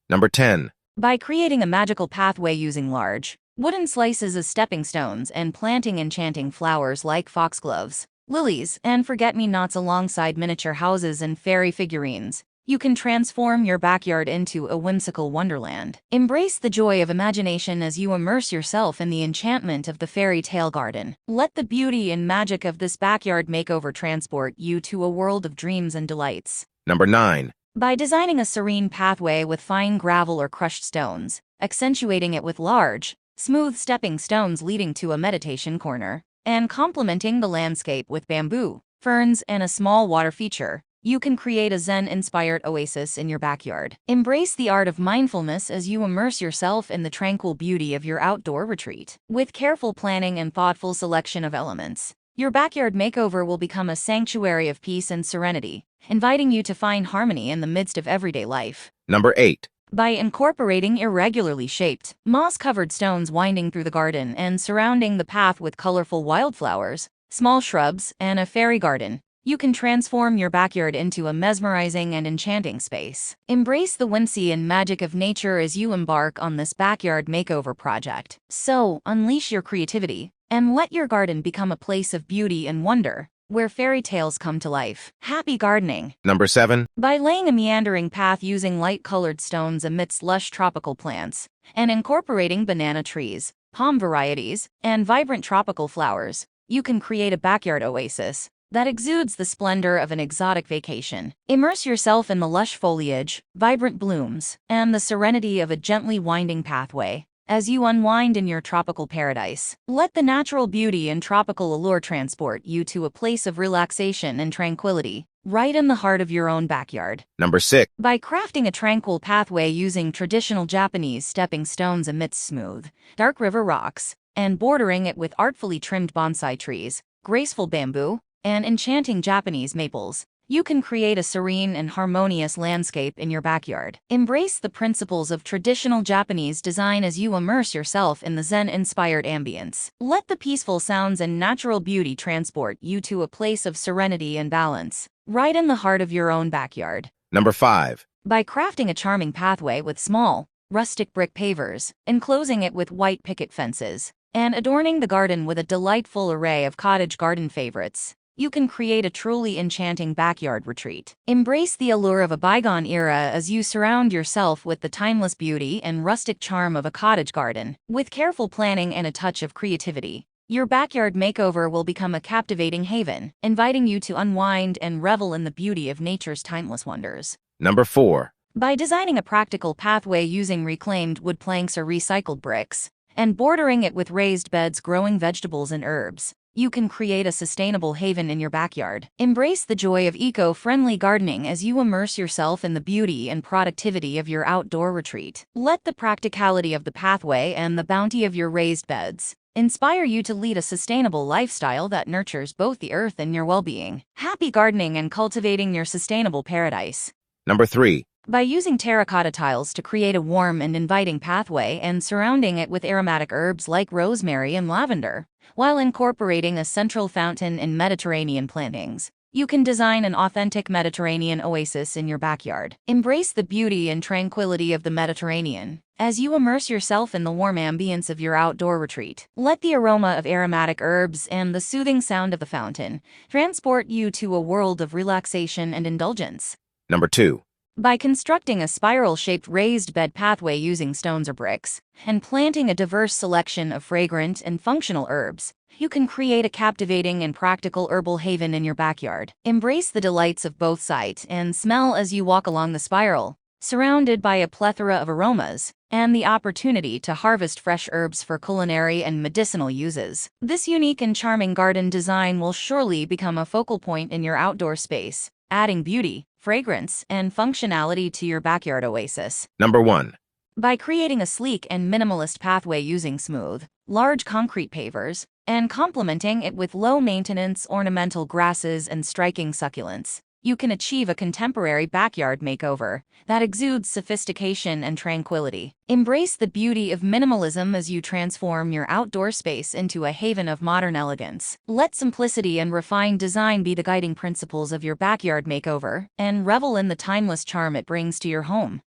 Number 10. By creating a magical pathway using large, wooden slices as stepping stones and planting enchanting flowers like foxgloves, lilies, and forget-me-nots alongside miniature houses and fairy figurines, you can transform your backyard into a whimsical wonderland. Embrace the joy of imagination as you immerse yourself in the enchantment of the fairy tale garden. Let the beauty and magic of this backyard makeover transport you to a world of dreams and delights. Number 9. By designing a serene pathway with fine gravel or crushed stones, accentuating it with large, smooth stepping stones leading to a meditation corner, and complementing the landscape with bamboo, ferns, and a small water feature, you can create a Zen-inspired oasis in your backyard. Embrace the art of mindfulness as you immerse yourself in the tranquil beauty of your outdoor retreat. With careful planning and thoughtful selection of elements, your backyard makeover will become a sanctuary of peace and serenity, inviting you to find harmony in the midst of everyday life. Number 8. By incorporating irregularly shaped, moss-covered stones winding through the garden and surrounding the path with colorful wildflowers, small shrubs, and a fairy garden, you can transform your backyard into a mesmerizing and enchanting space. Embrace the whimsy and magic of nature as you embark on this backyard makeover project. So, unleash your creativity and let your garden become a place of beauty and wonder, where fairy tales come to life. Happy gardening! Number 7. By laying a meandering path using light-colored stones amidst lush tropical plants, and incorporating banana trees, palm varieties, and vibrant tropical flowers, you can create a backyard oasis that exudes the splendor of an exotic vacation. Immerse yourself in the lush foliage, vibrant blooms, and the serenity of a gently winding pathway as you unwind in your tropical paradise. Let the natural beauty and tropical allure transport you to a place of relaxation and tranquility, right in the heart of your own backyard. Number 6. By crafting a tranquil pathway using traditional Japanese stepping stones amidst smooth, dark river rocks, and bordering it with artfully trimmed bonsai trees, graceful bamboo, and enchanting Japanese maples, you can create a serene and harmonious landscape in your backyard. Embrace the principles of traditional Japanese design as you immerse yourself in the Zen-inspired ambience. Let the peaceful sounds and natural beauty transport you to a place of serenity and balance, right in the heart of your own backyard. Number 5. By crafting a charming pathway with small, rustic brick pavers, enclosing it with white picket fences, and adorning the garden with a delightful array of cottage garden favorites, you can create a truly enchanting backyard retreat. Embrace the allure of a bygone era as you surround yourself with the timeless beauty and rustic charm of a cottage garden. With careful planning and a touch of creativity, your backyard makeover will become a captivating haven, inviting you to unwind and revel in the beauty of nature's timeless wonders. Number 4. By designing a practical pathway using reclaimed wood planks or recycled bricks, and bordering it with raised beds growing vegetables and herbs, you can create a sustainable haven in your backyard. Embrace the joy of eco-friendly gardening as you immerse yourself in the beauty and productivity of your outdoor retreat. Let the practicality of the pathway and the bounty of your raised beds inspire you to lead a sustainable lifestyle that nurtures both the earth and your well-being. Happy gardening and cultivating your sustainable paradise. Number 3. By using terracotta tiles to create a warm and inviting pathway and surrounding it with aromatic herbs like rosemary and lavender, while incorporating a central fountain and Mediterranean plantings, you can design an authentic Mediterranean oasis in your backyard. Embrace the beauty and tranquility of the Mediterranean as you immerse yourself in the warm ambience of your outdoor retreat. Let the aroma of aromatic herbs and the soothing sound of the fountain transport you to a world of relaxation and indulgence. Number 2. By constructing a spiral-shaped raised bed pathway using stones or bricks, and planting a diverse selection of fragrant and functional herbs, you can create a captivating and practical herbal haven in your backyard. Embrace the delights of both sight and smell as you walk along the spiral, surrounded by a plethora of aromas, and the opportunity to harvest fresh herbs for culinary and medicinal uses. This unique and charming garden design will surely become a focal point in your outdoor space, adding beauty, fragrance, and functionality to your backyard oasis. Number 1. By creating a sleek and minimalist pathway using smooth, large concrete pavers, and complementing it with low-maintenance ornamental grasses and striking succulents, you can achieve a contemporary backyard makeover that exudes sophistication and tranquility. Embrace the beauty of minimalism as you transform your outdoor space into a haven of modern elegance. Let simplicity and refined design be the guiding principles of your backyard makeover, and revel in the timeless charm it brings to your home.